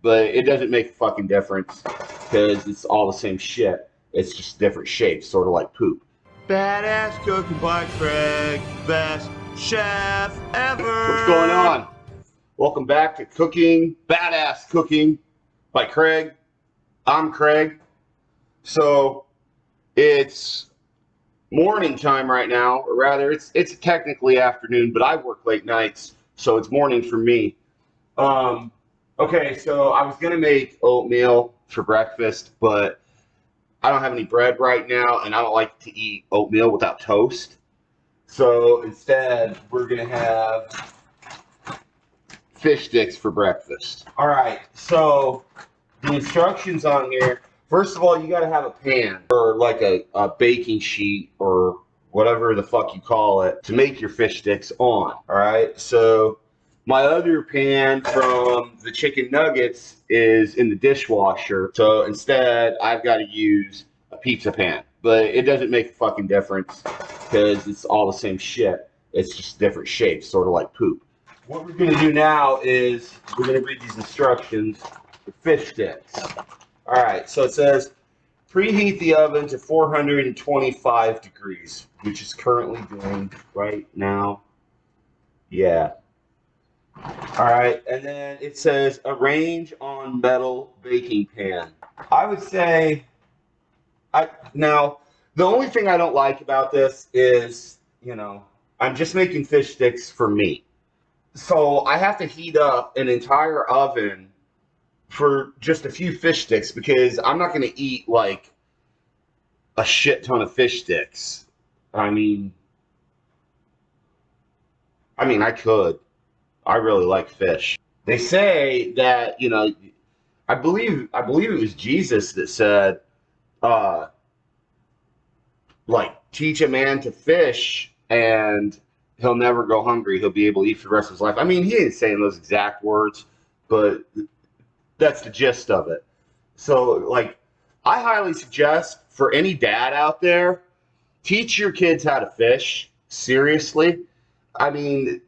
but it doesn't make a fucking difference because it's all the same shit. It's just different shapes, sort of like poop. Badass Cooking by Craig, best chef ever. What's going on? Welcome back to Cooking, Badass Cooking by Craig. I'm Craig. So it's morning time right now, or rather, it's technically afternoon, but I work late nights, so it's morning for me. Okay, so I was gonna make oatmeal for breakfast, but I don't have any bread right now, and I don't like to eat oatmeal without toast. So instead, we're gonna have fish sticks for breakfast. All right, so the instructions on here. First of all, you gotta have a pan or like a baking sheet or whatever the fuck you call it to make your fish sticks on. All right, so my other pan from the chicken nuggets is in the dishwasher. So instead, I've got to use a pizza pan. But it doesn't make a fucking difference because it's all the same shit. It's just different shapes, sort of like poop. What we're going to do now is we're going to read these instructions for fish sticks. All right, so it says preheat the oven to 425 degrees, which is currently doing right now. Yeah. All right, and then it says arrange on metal baking pan. I would say, now the only thing I don't like about this is, I'm just making fish sticks for me. So I have to heat up an entire oven for just a few fish sticks because I'm not going to eat like a shit ton of fish sticks. I mean, I could. I really like fish. They say that, I believe it was Jesus that said, like, teach a man to fish and he'll never go hungry. He'll be able to eat for the rest of his life. I mean, he ain't saying those exact words, but that's the gist of it. So, like, I highly suggest for any dad out there, teach your kids how to fish. Seriously. I mean,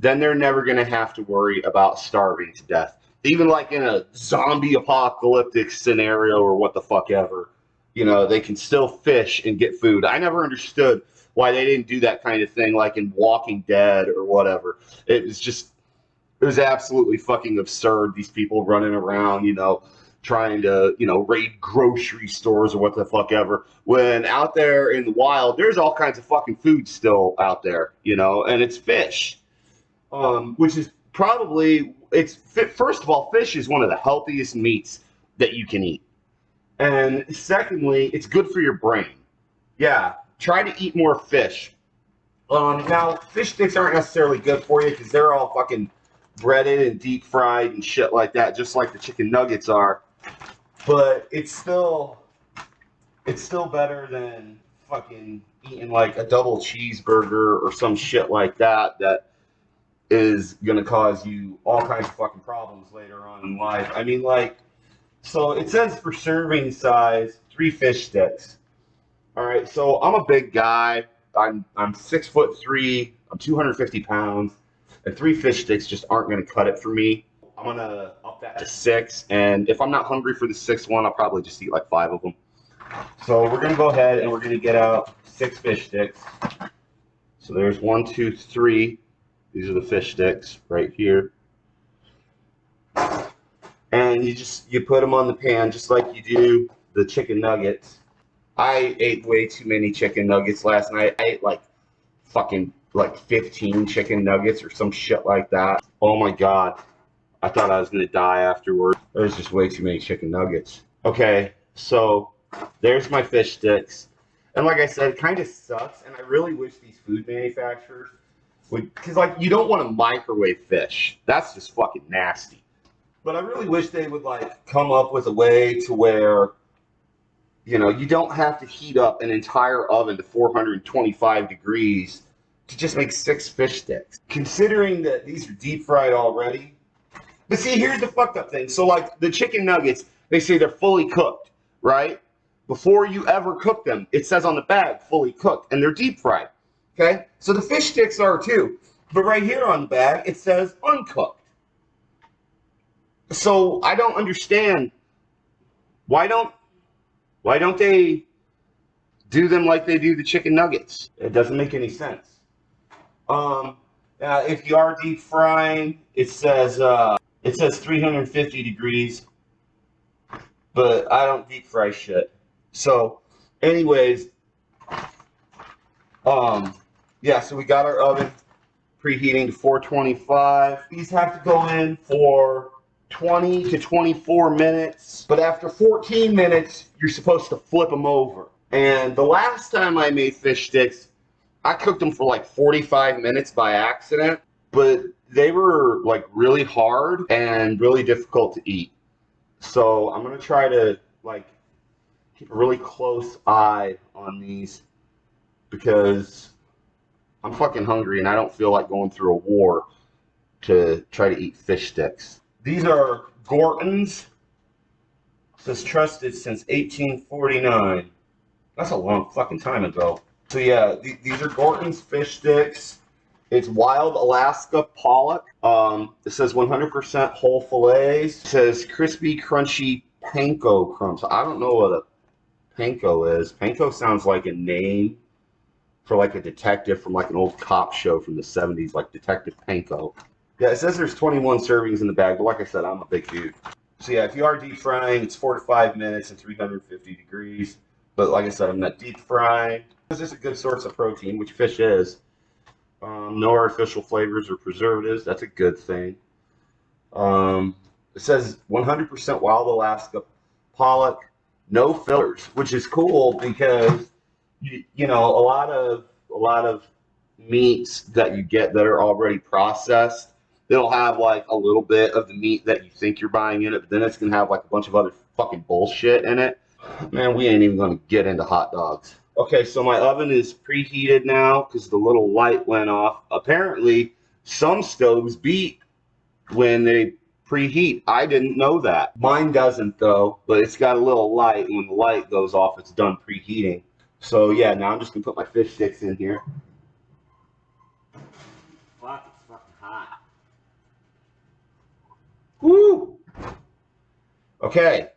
then they're never going to have to worry about starving to death. Even like in a zombie apocalyptic scenario or what the fuck ever, they can still fish and get food. I never understood why they didn't do that kind of thing like in Walking Dead or whatever. It was absolutely fucking absurd. These people running around, trying to, raid grocery stores or what the fuck ever. When out there in the wild, there's all kinds of fucking food still out there, and it's fish. Which is probably, first of all, fish is one of the healthiest meats that you can eat. And secondly, it's good for your brain. Yeah, try to eat more fish. Now, fish sticks aren't necessarily good for you because they're all fucking breaded and deep fried and shit like that, just like the chicken nuggets are. But it's still better than fucking eating like a double cheeseburger or some shit like that is gonna cause you all kinds of fucking problems later on in life. I mean, like, so it says for serving size, 3 fish sticks. All right, so I'm a big guy. I'm 6'3". I'm 250 pounds, and 3 fish sticks just aren't gonna cut it for me. I'm gonna up that to 6, and if I'm not hungry for the 6th one, I'll probably just eat like 5 of them. So we're gonna go ahead and we're gonna get out 6 fish sticks. So there's 1, 2, 3. These are the fish sticks right here. And you put them on the pan just like you do the chicken nuggets. I ate way too many chicken nuggets last night. I ate like 15 chicken nuggets or some shit like that. Oh my God. I thought I was going to die afterward. There's just way too many chicken nuggets. Okay, so there's my fish sticks. And like I said, it kind of sucks. And I really wish these food manufacturers because, like, you don't want to microwave fish. That's just fucking nasty. But I really wish they would, like, come up with a way to where, you don't have to heat up an entire oven to 425 degrees to just make 6 fish sticks. Considering that these are deep fried already. But see, here's the fucked up thing. So, like, the chicken nuggets, they say they're fully cooked, right? Before you ever cook them, it says on the bag, fully cooked, and they're deep fried. Okay, so the fish sticks are too, but right here on the bag it says uncooked. So I don't understand. Why don't they do them like they do the chicken nuggets? It doesn't make any sense. If you are deep frying, it says 350 degrees, but I don't deep fry shit. So, anyways, yeah. So we got our oven preheating to 425. These have to go in for 20 to 24 minutes, but after 14 minutes, you're supposed to flip them over. And the last time I made fish sticks, I cooked them for like 45 minutes by accident, but they were like really hard and really difficult to eat. So I'm gonna try to like keep a really close eye on these because I'm fucking hungry and I don't feel like going through a war to try to eat fish sticks. These are Gorton's. It says trusted since 1849. That's a long fucking time ago. So yeah, these are Gorton's fish sticks. It's wild Alaska pollock. It says 100% whole fillets. It says crispy, crunchy panko crumbs. I don't know what a panko is. Panko sounds like a name for like a detective from like an old cop show from the 70s, like Detective Panko. Yeah, it says there's 21 servings in the bag, but like I said, I'm a big dude. So yeah, if you are deep frying, it's 4 to 5 minutes and 350 degrees. But like I said, I'm not deep frying. This is a good source of protein, which fish is. No artificial flavors or preservatives. That's a good thing. It says 100% wild Alaska pollock, no fillers, which is cool because you know a lot of meats that you get that are already processed, they'll have like a little bit of the meat that you think you're buying in it, but then it's gonna have like a bunch of other fucking bullshit in it. Man, we ain't even gonna get into hot dogs. Okay, so my oven is preheated now because the little light went off. Apparently, some stoves beep when they preheat. I didn't know that. Mine doesn't though, but it's got a little light, and when the light goes off, it's done preheating. So yeah, now I'm just gonna put my fish sticks in here. Fuck, it's fucking hot. Woo! Okay,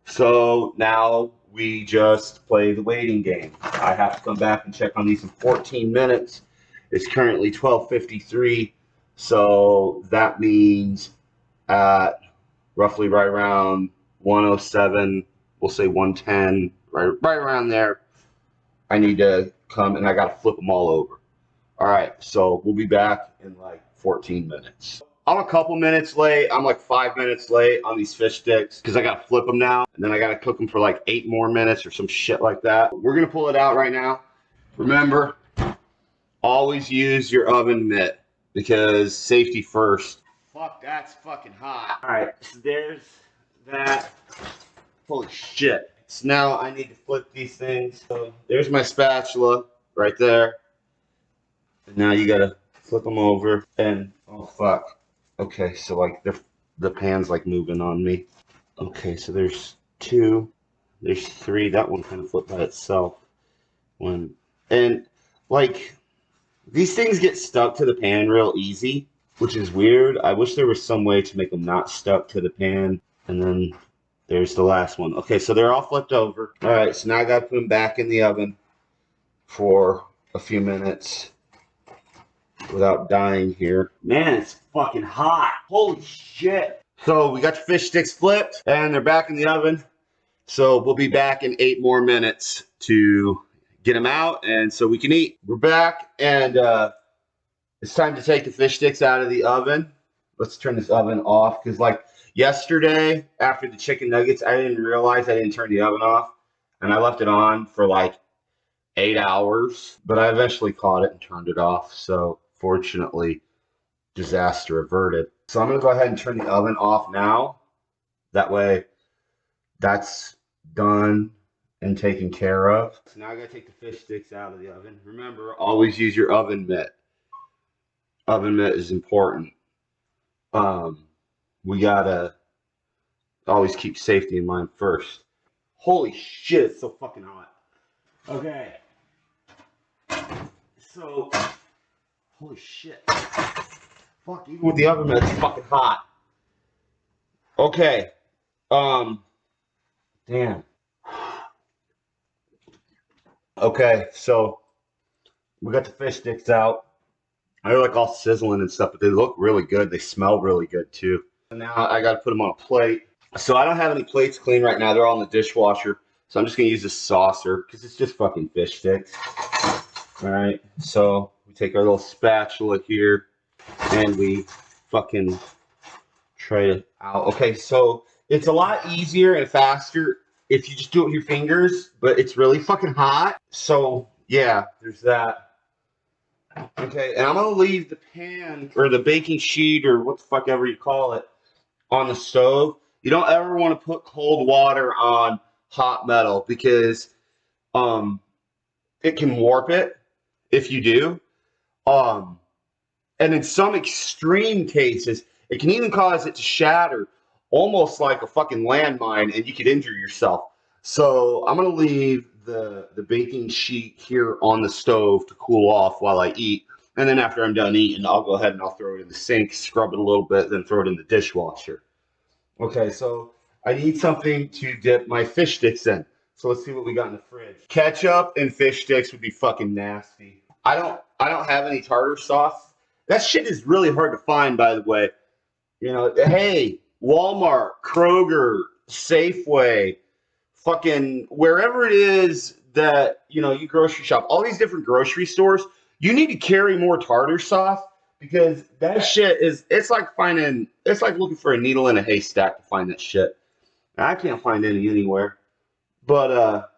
so now we just play the waiting game. I have to come back and check on these in 14 minutes. It's currently 12:53, so that means at roughly right around 107, we'll say 110, right around there, I need to come and I got to flip them all over. All right, so we'll be back in like 14 minutes. I'm a couple minutes late. I'm like 5 minutes late on these fish sticks because I got to flip them now. And then I got to cook them for like 8 more minutes or some shit like that. We're going to pull it out right now. Remember, always use your oven mitt because safety first. Fuck, that's fucking hot. All right, so there's that. Holy shit. So now I need to flip these things. So there's my spatula right there. And now you got to flip them over and, oh fuck. Okay, so like the pan's like moving on me. Okay, so there's 2, there's 3. That one kind of flipped by itself. One, and like these things get stuck to the pan real easy, which is weird. I wish there was some way to make them not stuck to the pan. And then there's the last one. Okay, so they're all flipped over. All right, so now I got to put them back in the oven for a few minutes without dying here. Man, it's fucking hot. Holy shit. So we got the fish sticks flipped and they're back in the oven. So we'll be back in 8 more minutes to get them out and so we can eat. We're back and it's time to take the fish sticks out of the oven. Let's turn this oven off because like yesterday after the chicken nuggets, I didn't realize I didn't turn the oven off and I left it on for like 8 hours, but I eventually caught it and turned it off. So fortunately, disaster averted. So I'm going to go ahead and turn the oven off now. That way, that's done and taken care of. So now I got to take the fish sticks out of the oven. Remember, always use your oven mitt. Oven mitt is important. We got to always keep safety in mind first. Holy shit, it's so fucking hot. Okay. So, holy shit. Fuck, even with the oven mitt, it's fucking hot. Okay. Damn. Okay, so we got the fish sticks out. They're like all sizzling and stuff, but they look really good. They smell really good too. And now I got to put them on a plate. So I don't have any plates clean right now. They're all in the dishwasher. So I'm just gonna use this saucer because it's just fucking fish sticks. All right. So we take our little spatula here and we fucking try it out. Okay, so it's a lot easier and faster if you just do it with your fingers, but it's really fucking hot. So yeah, there's that. Okay, and I'm gonna leave the pan or the baking sheet or what the fuck ever you call it on the stove. You don't ever want to put cold water on hot metal because um it can warp it if you do. Um and in some extreme cases, it can even cause it to shatter almost like a fucking landmine and you could injure yourself. So I'm gonna leave the baking sheet here on the stove to cool off while I eat. And then after I'm done eating, I'll go ahead and I'll throw it in the sink, scrub it a little bit, then throw it in the dishwasher. Okay, so I need something to dip my fish sticks in. So let's see what we got in the fridge. Ketchup and fish sticks would be fucking nasty. I don't have any tartar sauce. That shit is really hard to find, by the way. You know, hey, Walmart, Kroger, Safeway, fucking wherever it is that, you know, you grocery shop, all these different grocery stores, you need to carry more tartar sauce because that shit is, it's like looking for a needle in a haystack to find that shit. I can't find any anywhere. But,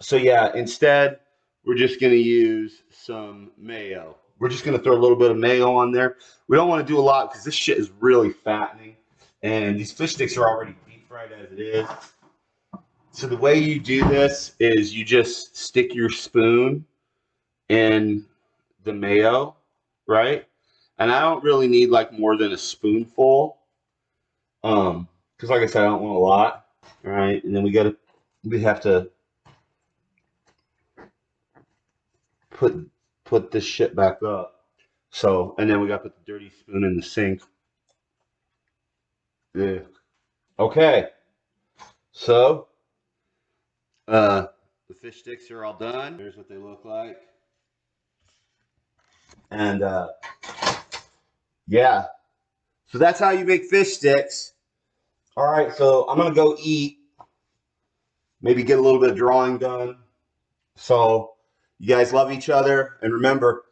so yeah, instead, we're just going to use some mayo. We're just going to throw a little bit of mayo on there. We don't want to do a lot because this shit is really fattening. And these fish sticks are already deep fried as it is. So the way you do this is you just stick your spoon in the mayo, right? And I don't really need like more than a spoonful. Because like I said, I don't want a lot. All right, and then we have to put this shit back up. So, and then we got to put the dirty spoon in the sink. Yeah. Okay. So, the fish sticks are all done. Here's what they look like. And yeah. So that's how you make fish sticks. All right, so I'm gonna go eat. Maybe get a little bit of drawing done. So you guys love each other, and remember,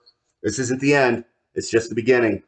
this isn't the end. It's just the beginning.